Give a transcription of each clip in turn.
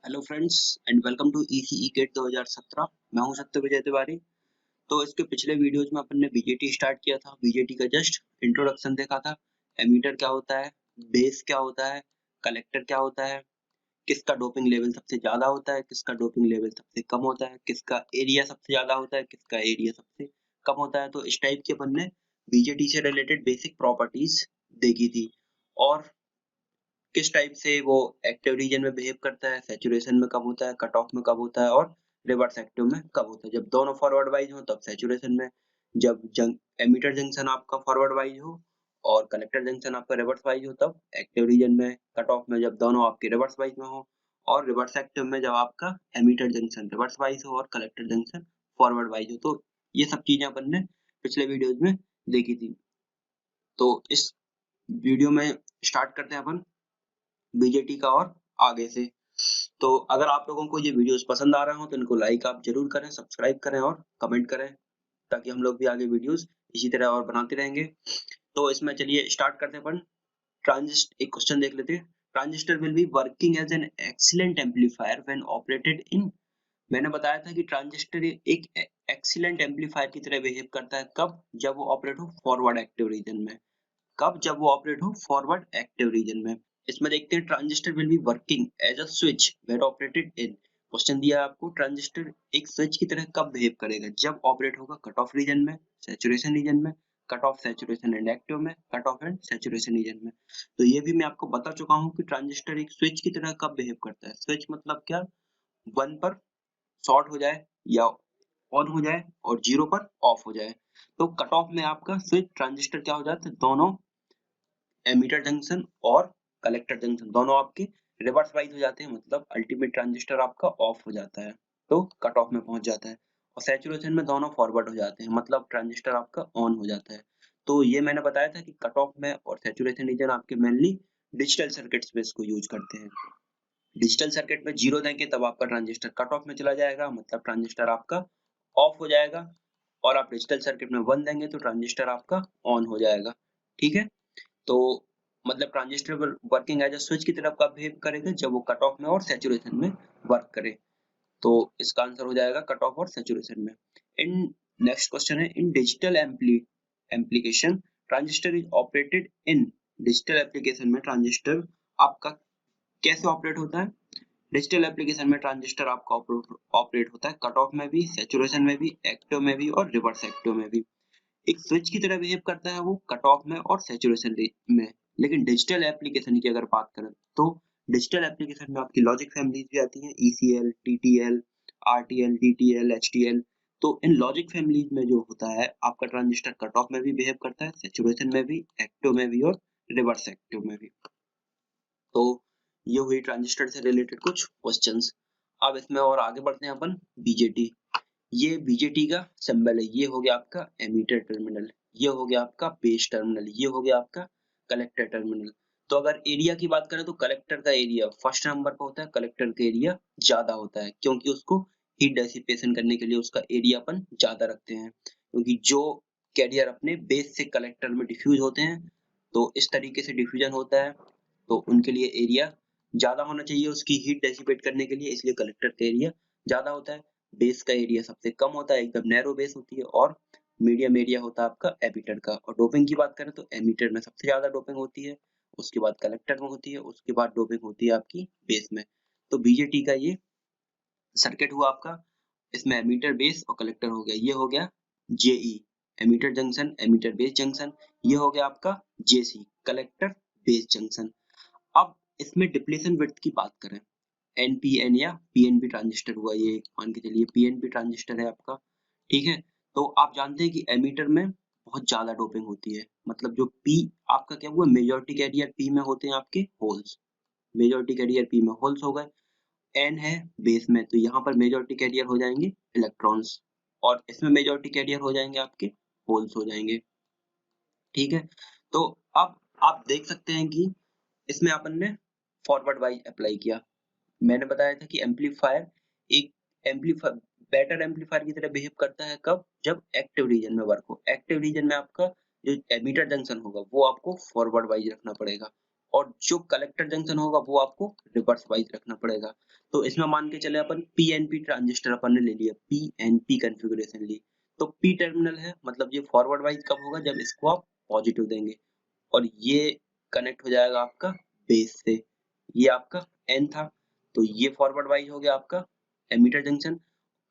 Hello friends and welcome to ECE GATE 2017। मैं हूं सत्य विजय तिवारी। तो इसके पिछले वीडियोज में अपन ने बीजेटी स्टार्ट किया था। बीजेटी का जस्ट इंट्रोडक्शन देखा था। एमीटर क्या होता है, बेस क्या होता है, कलेक्टर क्या होता है, किसका डोपिंग लेवल सबसे ज्यादा होता है, किसका डोपिंग लेवल सबसे कम होता है, किसका एरिया सबसे ज्यादा होता है, किसका एरिया सबसे कम होता है। तो इस टाइप की अपन ने बीजेटी से रिलेटेड बेसिक प्रॉपर्टीज देखी थी। और किस टाइप से वो एक्टिव रीजन में बिहेव करता है, सैचुरेशन में कब होता है, कट ऑफ में कब होता है और रिवर्स एक्टिव में कब होता है। जब दोनों फॉरवर्ड वाइज हो तब सैचुरेशन में, जब एमीटर जंक्शन आपका फॉरवर्ड वाइज हो और कलेक्टर जंक्शन आपका रिवर्स वाइज हो तब एक्टिव रीजन में, कट ऑफ में जब दोनों आपके रिवर्स वाइज में हो और रिवर्स एक्टिव में जब आपका एमीटर जंक्शन रिवर्स वाइज हो और कलेक्टर जंक्शन फॉरवर्ड वाइज हो। तो ये सब चीजें अपन ने पिछले वीडियोज में देखी थी। तो इस वीडियो में स्टार्ट करते हैं अपन बीजेटी का और आगे से। तो अगर आप लोगों को ये वीडियोस पसंद आ रहे हो तो इनको लाइक आप जरूर करें, सब्सक्राइब करें और कमेंट करें ताकि हम लोग भी आगे वीडियोस इसी तरह और बनाते रहेंगे। तो इसमें चलिए स्टार्ट करते हैं अपन। ट्रांजिस्ट एक क्वेश्चन देख लेते हैं। Transistor will be working as an excellent amplifier when operated in. मैंने बताया था कि ट्रांजिस्टर एक एक्सीलेंट एम्पलीफायर की तरह बिहेव करता है कब, जब वो ऑपरेट हो फॉरवर्ड एक्टिव रीजन में। कब, जब वो ऑपरेट हो फॉरवर्ड एक्टिव रीजन में। इसमें देखते हैं transistor will be working as a switch when operated in. Question दिया है आपको ट्रांजिस्टर एक स्विच की तरह कब बिहेव करेगा, जब ऑपरेट होगा कट ऑफ रीजन में, सैचुरेशन रीजन में, cut off saturation and active में, cut off and saturation region में। तो ये भी मैं आपको बता चुका हूँ कि ट्रांजिस्टर एक स्विच की तरह कब बिहेव करता है। स्विच मतलब क्या, 1 पर शॉर्ट हो जाए या ऑन हो जाए और 0 पर ऑफ हो जाए। तो कट ऑफ में आपका स्विच ट्रांजिस्टर क्या हो जाता है, दोनों एमीटर जंक्शन और कलेक्टर जंक्शन दोनों आपके रिवर्स वाइज हो जाते हैं, मतलब अल्टीमेट ट्रांजिस्टर आपका ऑफ हो जाता है तो कट ऑफ में पहुंच जाता है। और सैचुरेशन में दोनों फॉरवर्ड हो जाते हैं, मतलब ट्रांजिस्टर आपका ऑन हो जाता है। तो ये मैंने बताया था कि कट ऑफ में और सैचुरेशन रीजन आपके मेनली डिजिटल सर्किट्स में इसको यूज करते हैं। डिजिटल सर्किट में 0 देंगे तब आपका ट्रांजिस्टर कट ऑफ में चला जाएगा, मतलब ट्रांजिस्टर आपका ऑफ हो जाएगा। और आप डिजिटल सर्किट में 1 देंगे तो ट्रांजिस्टर आपका ऑन हो जाएगा। ठीक है। तो मतलब transistor working as a switch की तरफ कब बिहेव करेगा, जब वो कट ऑफ में और सैचुरेशन में वर्क करे। तो इसका आंसर हो जाएगा कट ऑफ और सैचुरेशन में। इन नेक्स्ट क्वेश्चन है, इन digital application transistor is operated in. Digital application में ट्रांजिस्टर आपका कैसे ऑपरेट होता है। डिजिटल एप्लीकेशन में ट्रांजिस्टर आपका ऑपरेट होता है कट ऑफ में भी, सैचुरेशन में भी, एक्टिव में भी और रिवर्स एक्टिव में भी। एक स्विच की तरह बिहेव करता है वो कट ऑफ में और सैचुरेशन में। लेकिन डिजिटल एप्लीकेशन की अगर बात करें तो डिजिटल एप्लीकेशन में आपकी लॉजिक फैमिलीज भी आती हैं, ईसीएल, टीटीएल, आरटीएल, डीटीएल, एचटीएल। तो इन लॉजिक फैमिलीज में जो होता है आपका ट्रांजिस्टर कट ऑफ में भी बिहेव करता है, सैचुरेशन में भी, एक्टिव में भी और रिवर्स एक्टिव में भी। तो ये हुई ट्रांजिस्टर से रिलेटेड कुछ क्वेश्चंस। अब इसमें और आगे बढ़ते हैं अपन। बीजेटी, ये बीजेटी का सिंबल है। ये हो गया आपका एमीटर टर्मिनल, ये हो गया आपका बेस टर्मिनल, ये हो गया आपका कलेक्टर टर्मिनल। तो अगर एरिया की बात करें तो कलेक्टर का एरिया फर्स्ट नंबर पर होता है। कलेक्टर का एरिया ज्यादा होता है क्योंकि उसको हीट डेसिपेशन करने के लिए उसका एरिया अपन ज्यादा रखते हैं, क्योंकि जो कैरियर अपने बेस से कलेक्टर में डिफ्यूज होते हैं तो इस तरीके से डिफ्यूजन होता है, तो उनके लिए एरिया ज्यादा होना चाहिए उसकी हीट डेसिपेट करने के लिए, इसलिए कलेक्टर का एरिया ज्यादा होता है। बेस का एरिया सबसे कम होता है, एकदम नैरो बेस होती है। और मीडियम एरिया होता है आपका एमीटर का। और डोपिंग की बात करें तो एमीटर में सबसे ज्यादा डोपिंग होती है, उसके बाद कलेक्टर में होती है, उसके बाद डोपिंग होती है आपकी बेस में। तो बीजेटी का ये सर्किट हुआ आपका। इसमें एमीटर बेस और कलेक्टर हो गया। ये हो गया JE, emitter junction, emitter base junction. ये हो गया आपका जेसी, कलेक्टर बेस जंक्शन। अब इसमें डिप्लीशन विड्थ की बात करें, एनपीएन या पीएनपी ट्रांजिस्टर हुआ, ये मान के चलिए पीएनपी ट्रांजिस्टर है आपका। ठीक है। तो आप जानते हैं कि एमीटर में बहुत ज्यादा डोपिंग होती है, मतलब जो पी आपका क्या हुआ, मेजॉरिटी कैरियर पी में होते हैं आपके होल्स। मेजॉरिटी कैरियर पी में होल्स हो गए। एन है बेस में, तो यहाँ पर मेजॉरिटी कैरियर हो जाएंगे इलेक्ट्रॉन्स और इसमें मेजॉरिटी कैरियर हो जाएंगे आपके होल्स हो जाएंगे। ठीक है। तो अब आप देख सकते हैं कि इसमें अपन ने फॉरवर्ड वाइज अप्लाई किया। मैंने बताया था कि एम्पलीफायर एक एम्पलीफायर बेटर एम्पलीफायर की तरह बिहेव करता है कब, जब एक्टिव रीजन में वर्क हो। एक्टिव रीजन में आपका जो एमीटर जंक्शन होगा वो आपको फॉरवर्ड वाइज रखना पड़ेगा और जो कलेक्टर जंक्शन होगा वो आपको रिवर्स वाइज रखना पड़ेगा। तो इसमें मान के चले अपन पीएनपी ट्रांजिस्टर अपन ने ले लिया, पीएनपी कॉन्फ़िगरेशन ली, तो पी टर्मिनल है, मतलब ये फॉरवर्ड वाइज कब होगा, जब इसको आप पॉजिटिव देंगे, और ये कनेक्ट हो जाएगा आपका बेस से। ये आपका एन था, तो ये फॉरवर्ड वाइज हो गया आपका एमीटर जंक्शन।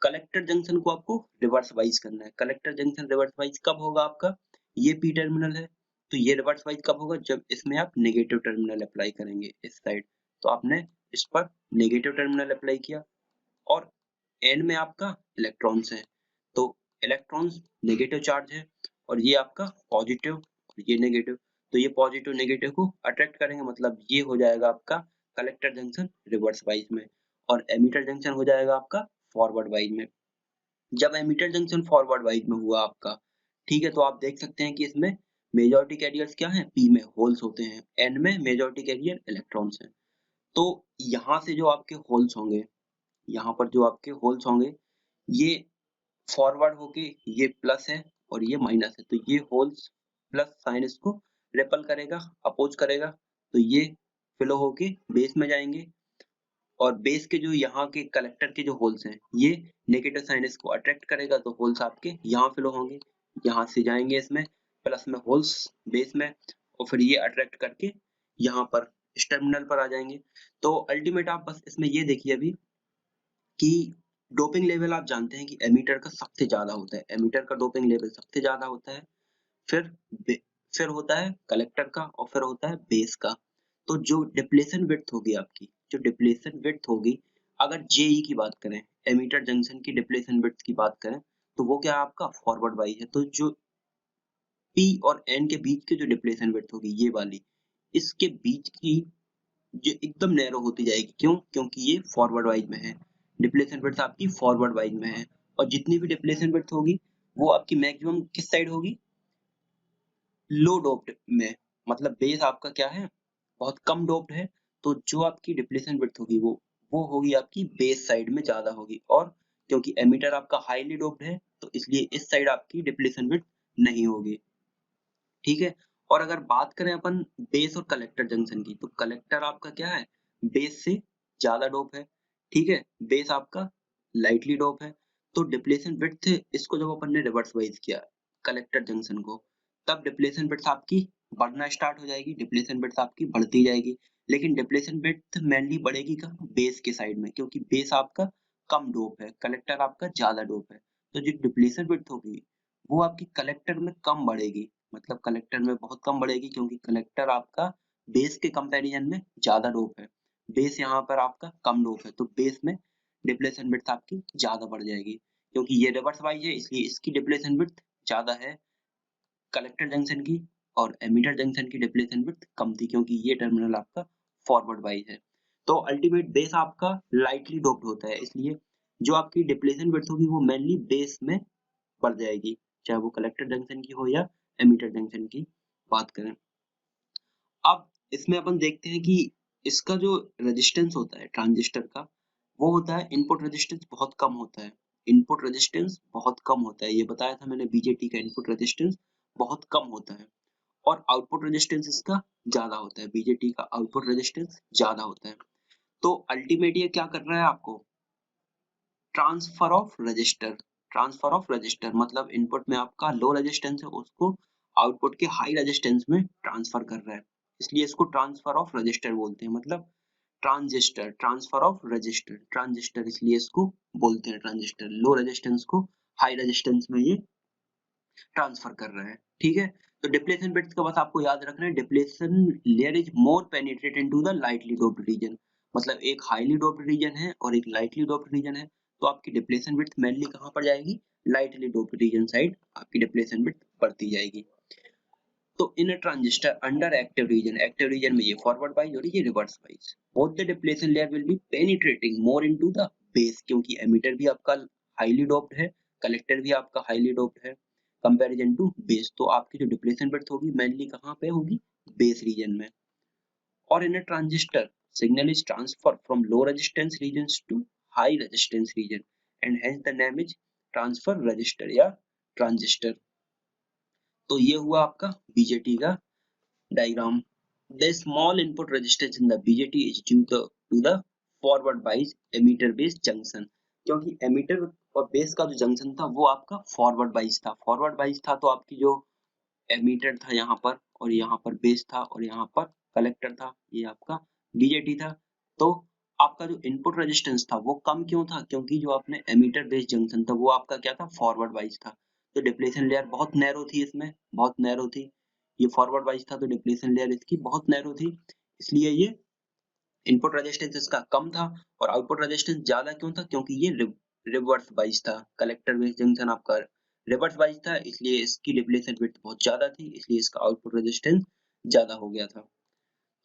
कलेक्टर जंक्शन को आपको रिवर्स वाइज करना है। कलेक्टर जंक्शन रिवर्स वाइज कब होगा आपका, ये पी टर्मिनल है, तो ये रिवर्स वाइज कब होगा, जब इसमें आप नेगेटिव टर्मिनल अप्लाई करेंगे इस साइड। तो आपने इस पर नेगेटिव टर्मिनल अप्लाई किया, और एन में आपका इलेक्ट्रॉन्स है, तो इलेक्ट्रॉन्स नेगेटिव चार्ज है, और ये आपका पॉजिटिव और ये नेगेटिव, तो ये पॉजिटिव नेगेटिव को अट्रैक्ट करेंगे, मतलब ये हो जाएगा आपका कलेक्टर जंक्शन रिवर्स वाइज में, और एमीटर जंक्शन हो जाएगा आपका फॉरवर्ड वाइज में। जब एमीटर जंक्शन फॉरवर्ड वाइज में हुआ आपका, ठीक है, तो आप देख सकते हैं कि इसमें मेजॉरिटी कैरियर्स क्या हैं, पी में होल्स होते हैं, एन में मेजॉरिटी कैरियर इलेक्ट्रॉन्स हैं। तो यहाँ से जो आपके होल्स होंगे, यहाँ पर जो आपके होल्स होंगे, ये फॉरवर्ड होके ये प्लस है और ये माइनस है, तो ये होल्स प्लस साइन इसको रिपल करेगा, अपोज करेगा, तो ये फ्लो होके बेस में जाएंगे, और बेस के जो यहाँ के कलेक्टर के जो होल्स हैं, ये नेगेटिव साइन इसको अट्रैक्ट करेगा, तो होल्स आपके यहाँ फ्लो होंगे, यहाँ से जाएंगे इसमें प्लस में होल्स बेस में, और फिर ये अट्रैक्ट करके यहाँ पर इस टर्मिनल पर आ जाएंगे। तो अल्टीमेट आप बस इसमें ये देखिए अभी कि डोपिंग लेवल आप जानते हैं कि एमीटर का सबसे ज्यादा होता है, एमीटर का डोपिंग लेवल सबसे ज्यादा होता है, फिर फिर होता है कलेक्टर का, और फिर होता है बेस का। तो जो डिप्लेशन विड्थ होगी आपकी, जो डिप्लेशन विड्थ होगी, अगर जेई की बात करें, एमीटर जंक्शन की डिप्लेशन विड्थ की बात करें, तो वो क्या है आपका फॉरवर्ड वाइज है, तो जो पी और एन के बीच की जो डिप्लेशन विड्थ होगी ये वाली, इसके बीच की ये एकदम नैरो होती जाएगी, क्यों, क्योंकि ये फॉरवर्ड वाइज में है, डिप्लेशन विड्थ आपकी फॉरवर्ड वाइज में है, और जितनी भी डिप्लेशन विड्थ होगी वो आपकी मैक्सिमम किस साइड होगी, लो डोप्ड में, मतलब बेस आपका क्या है, बहुत कम डोप्ड है, तो जो आपकी डिप्लेशन विड्थ होगी वो होगी आपकी बेस साइड में ज्यादा होगी, और क्योंकि एमीटर आपका हाईली डोप्ड है, तो इसलिए इस साइड आपकी डिप्लेशन विड्थ नहीं होगी, ठीक है। और अगर बात करें अपन बेस और कलेक्टर जंक्शन की, तो कलेक्टर आपका क्या है, बेस से ज्यादा डोप है, ठीक है, बेस आपका लाइटली डोप है, तो डिप्लेशन विड्थ इसको जब अपन ने रिवर्स वाइज किया कलेक्टर जंक्शन को, तब डिप्लेशन विड्थ आपकी बढ़ना स्टार्ट हो जाएगी, डिप्लेशन विड्थ आपकी बढ़ती जाएगी, लेकिन डिप्लेशन विड्थ मेनली बढ़ेगी कहाँ, बेस के साइड में, क्योंकि बेस आपका कम डोप है, कलेक्टर आपका ज्यादा डोप है, तो जो डिप्लेशन विड्थ होगी वो आपकी कलेक्टर में कम बढ़ेगी, मतलब कलेक्टर में बहुत कम बढ़ेगी, क्योंकि कलेक्टर आपका बेस के कंपैरिजन में ज्यादा डोप है, बेस यहाँ पर आपका कम डोप है, तो बेस में डिप्लेशन विड्थ आपकी ज्यादा बढ़ जाएगी, क्योंकि ये रिवर्स वाइज है इसलिए इसकी डिप्लेशन विड्थ ज्यादा है कलेक्टर जंक्शन की, और एमीटर जंक्शन की डिप्लेशन विड्थ कम थी, क्योंकि ये टर्मिनल आपका फॉरवर्ड वाइज है। तो अल्टीमेट बेस आपका लाइटली डोप्ड होता है, इसलिए जो आपकी डिप्लेशन विड्थ होगी वो मेनली बेस में बढ़ जाएगी, चाहे वो कलेक्टर जंक्शन की हो या एमीटर जंक्शन की बात करें। अब इसमें अपन देखते हैं कि इसका जो रेजिस्टेंस होता है ट्रांजिस्टर का, वो होता है इनपुट रेजिस्टेंस बहुत कम होता है, इनपुट रेजिस्टेंस बहुत कम होता है, ये बताया था मैंने, बीजेटी का इनपुट रेजिस्टेंस बहुत कम होता है, और आउटपुट रेजिस्टेंस इसका ज्यादा होता है, बीजेटी का आउटपुट रेजिस्टेंस ज्यादा होता है। तो अल्टीमेट ये क्या कर रहा है आपको, transfer of register, transfer of register मतलब इनपुट में आपका लो रेजिस्टेंस है उसको आउटपुट के हाई रेजिस्टेंस में ट्रांसफर कर रहा है, इसलिए इसको ट्रांसफर ऑफ रजिस्टर बोलते हैं, मतलब transistor, transfer of register, transistor इसलिए इसको बोलते हैं ट्रांजिस्टर, लो रेजिस्टेंस को हाई रेजिस्टेंस में ये ट्रांसफर कर रहा है, ठीक है। तो डिप्लेशन बिट्स का बस आपको याद रखना है, depletion layer is more penetrate into the lightly doped region, मतलब एक हाईली डोप्ड रीजन है और एक लाइटली डोप्ड रीजन है, तो आपकी डिप्लेशन बिट्स मेनली कहां पर जाएगी, लाइटली डोप्ड रीजन साइड आपकी डिप्लेशन बिट बढ़ती जाएगी। तो इन a transistor under active region में ये फॉरवर्ड वाइज और ये reverse wise, both the depletion layer will be penetrating more into the base, क्योंकि एमीटर भी आपका हाईली डोप्ड है, कलेक्टर भी आपका हाईली डोप्ड है कंपैरिजन टू बेस, तो आपकी जो डिप्लेशन विड्थ होगी मेनली कहां पे होगी, बेस रीजन में। और in a transistor signal is transfer from low resistance regions to high resistance region and hence the name is transfer resistor या ट्रांजिस्टर। तो ये हुआ आपका बीजेटी का diagram, The small input resistance in the BJT is due to the forward bias emitter base junction. क्योंकि emitter और base का जो junction था वो आपका forward bias था. Forward bias था तो आपकी जो emitter था यहाँ पर और यहाँ पर base था और यहाँ पर collector था, ये आपका BJT था. तो आपका जो इनपुट रेजिस्टेंस था वो कम क्यों था? क्योंकि जो आपने emitter base junction था वो आपका क्या था? Forward bias था. तो डिप्लेशन लेयर बहुत नैरो थी, इसमें बहुत नैरो थी. ये फॉरवर्ड वाइज था तो डिप्लेशन लेयर इसकी बहुत नैरो थी, इसलिए ये इनपुट रेजिस्टेंस इसका कम था. और आउटपुट रेजिस्टेंस ज्यादा क्यों था? क्योंकि ये रिवर्स वाइज था. कलेक्टर बेस जंक्शन आपका रिवर्स वाइज था, इसलिए इसकी डिप्लेशन विड्थ बहुत ज्यादा थी, इसलिए इसका आउटपुट रेजिस्टेंस ज्यादा हो गया था.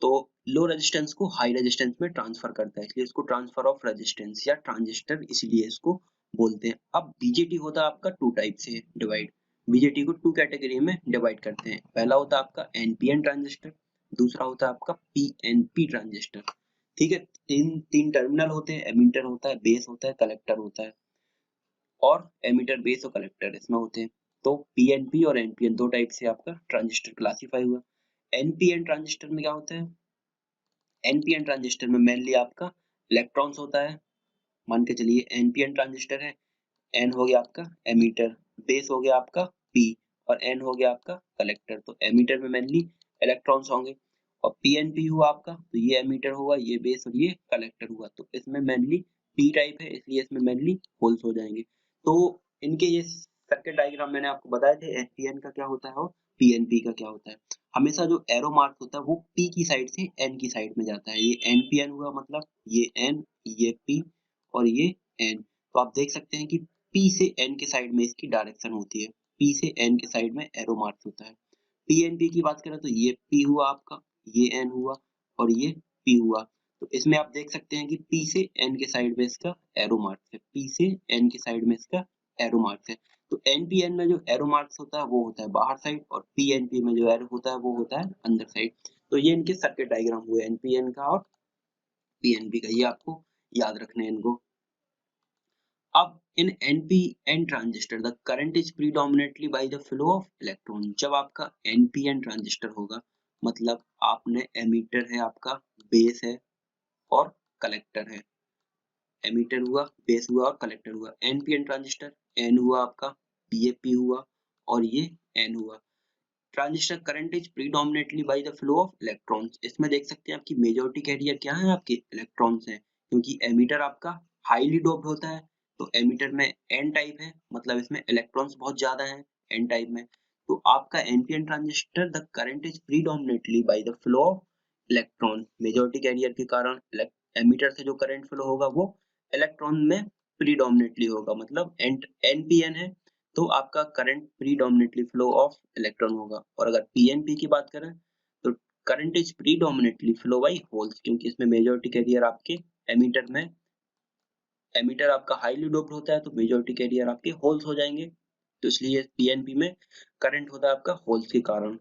तो लो रेजिस्टेंस को हाई रेजिस्टेंस में ट्रांसफर करता है, इसलिए इसको ट्रांसफर ऑफ रेजिस्टेंस या ट्रांजिस्टर इसलिए इसको बोलते हैं. अब बीजेटी होता है आपका टू टाइप से डिवाइड. बीजेटी को टू कैटेगरी में डिवाइड करते हैं. पहला होता है आपका एनपीएन ट्रांजिस्टर, दूसरा होता है आपका पीएनपी ट्रांजिस्टर. ठीक है, तीन तीन टर्मिनल होते हैं, एमीटर होता है, बेस होता है, कलेक्टर होता है. और एमीटर, बेस और कलेक्टर इसमें होते हैं. तो पीएनपी और एनपीएन दो टाइप से आपका ट्रांजिस्टर क्लासीफाई हुआ. एनपीएन ट्रांजिस्टर में क्या होता है? एनपीएन ट्रांजिस्टर में मेनली आपका इलेक्ट्रॉन्स होता है. मान के चलिए एनपीएन ट्रांजिस्टर है, एन हो गया आपका एमीटर, बेस हो गया आपका पी और एन हो गया आपका कलेक्टर. तो एमीटर में मेनली इलेक्ट्रॉन्स होंगे. और पीएनपी हुआ आपका तो ये एमीटर हुआ, ये बेस और ये कलेक्टर हुआ. तो इसमें मेनली पी टाइप है, इसलिए इसमें मेनली होल्स हो जाएंगे. तो इनके ये सर्किट डायग्राम मैंने आपको बताए थे, एनपीएन का क्या होता है और पीएनपी का क्या होता है. हमेशा जो एरो मार्क होता है वो पी की साइड से एन की साइड में जाता है. ये एनपीएन हुआ, मतलब ये एन, ये पी और ये एन. तो आप देख सकते हैं कि पी से एन के साइड में इसकी डायरेक्शन होती है. पी से एन के साइड में एरो मार्क होता है. पीएनपी की बात करें तो ये पी हुआ आपका, ये एन हुआ और ये पी हुआ. तो इसमें आप देख सकते हैं कि पी से एन के साइड में इसका एरो मार्क है, पी से एन के साइड में इसका एरो मार्क है. तो एनपीएन में जो एरो मार्क्स होता है वो होता है बाहर साइड और पीएनपी में जो एरो होता है वो होता है अंदर साइड. तो ये इनके सर्किट डायग्राम हुए एनपीएन का और पीएनपी का, ये आपको याद रखना है इनको. अब in NPN transistor the current is predominantly by the flow of electron. जब आपका NPN ट्रांजिस्टर होगा मतलब आपने एमीटर है आपका, बेस है और कलेक्टर है. एमीटर हुआ, बेस हुआ और कलेक्टर हुआ. NPN ट्रांजिस्टर, N हुआ आपका, PAP हुआ और ये N हुआ. Transistor current is predominately by the flow of electrons. इसमें देख सकते हैं आपकी मेजॉरिटी कैरियर क्या है, आपके इलेक्ट्रॉन्स हैं. क्योंकि एमीटर आपका हाईली डोप्ड होता है तो एमीटर में एन टाइप है, मतलब इसमें इलेक्ट्रॉन्स बहुत ज्यादा हैं एन टाइप में. तो आपका NPN transistor the current is predominately by the flow of electron. Majority carrier के कारण एमीटर से जो करंट फ्लो होगा वो इलेक्ट्रॉन में प्रीडोमिनेटली होगा. मतलब एनपीएन है तो आपका current predominantly flow of electron होगा. और अगर पीएनपी की बात करें तो current is predominantly flow bye holes, क्योंकि इसमें मेजॉरिटी कैरियर आपके एमीटर में, एमीटर आपका हाईली डोप्ड होता है तो मेजॉरिटी कैरियर आपके होल्स हो जाएंगे. तो इसलिए पीएनपी में करंट होता है आपका होल्स के कारण.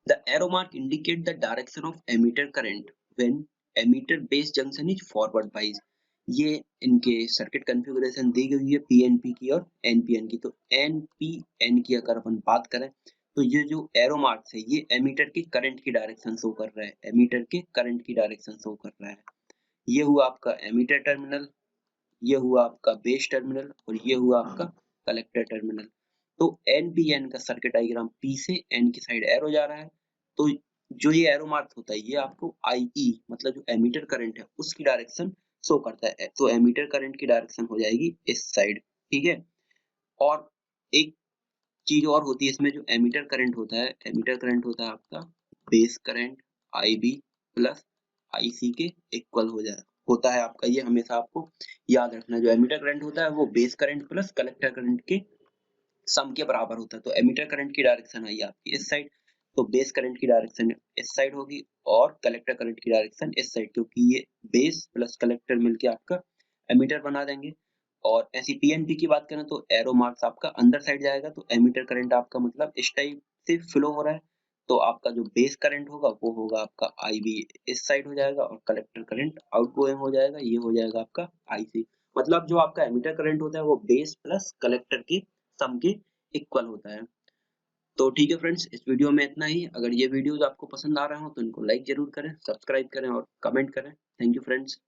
The arrow mark indicate the direction of emitter current when emitter base junction is forward bias. ये इनके सर्किट कॉन्फ़िगरेशन दी गई है पीएनपी की और एनपीएन की. तो एनपीएन की अगर अपन बात करें तो ये जो एरो मार्क्स है ये एमीटर के करंट की डायरेक्शन शो कर रहा है, एमीटर के करंट की डायरेक्शन शो कर रहा है. ये हुआ आपका एमीटर टर्मिनल, ये हुआ आपका बेस टर्मिनल और ये हुआ आपका कलेक्टर टर्मिनल. तो एनपीएन का सर्किट डायग्राम पी से एन की साइड एरो जा रहा है. तो जो ये एरो मार्क होता है ये आपको आईई मतलब जो एमीटर करंट है उसकी डायरेक्शन शो करता है. तो एमीटर करंट की डायरेक्शन हो जाएगी इस साइड. ठीक है. और एक चीज और होती है इसमें, जो एमीटर करंट होता है, एमीटर करंट होता है आपका base current IB plus IC के इक्वल हो जाए होता है आपका. ये हमेशा आपको याद रखना है. जो एमीटर करंट होता है वो base current plus collector current के सम के बराबर होता है. तो एमीटर करंट की डायरेक्शन आई आपकी इस साइड, तो बेस करंट की डायरेक्शन इस साइड होगी और कलेक्टर करंट की डायरेक्शन इस साइड, क्योंकि ये बेस प्लस कलेक्टर मिलके आपका एमीटर बना देंगे. और ऐसी पीएनपी की बात करें तो एरो मार्क्स आपका अंदर साइड जाएगा, तो एमीटर करंट आपका मतलब इस टाइप से फ्लो हो रहा है. तो आपका जो बेस करंट होगा वो होगा आपका आईबी, इस साइड हो जाएगा और कलेक्टर करंट आउटगोइंग हो जाएगा, ये हो जाएगा आपका आईसी. मतलब जो आपका एमीटर करंट होता है वो बेस प्लस कलेक्टर के सम के इक्वल होता है. तो ठीक है फ्रेंड्स, इस वीडियो में इतना ही। अगर ये वीडियोस आपको पसंद आ रहे हो तो इनको लाइक जरूर करें, सब्सक्राइब करें और कमेंट करें। Thank you friends.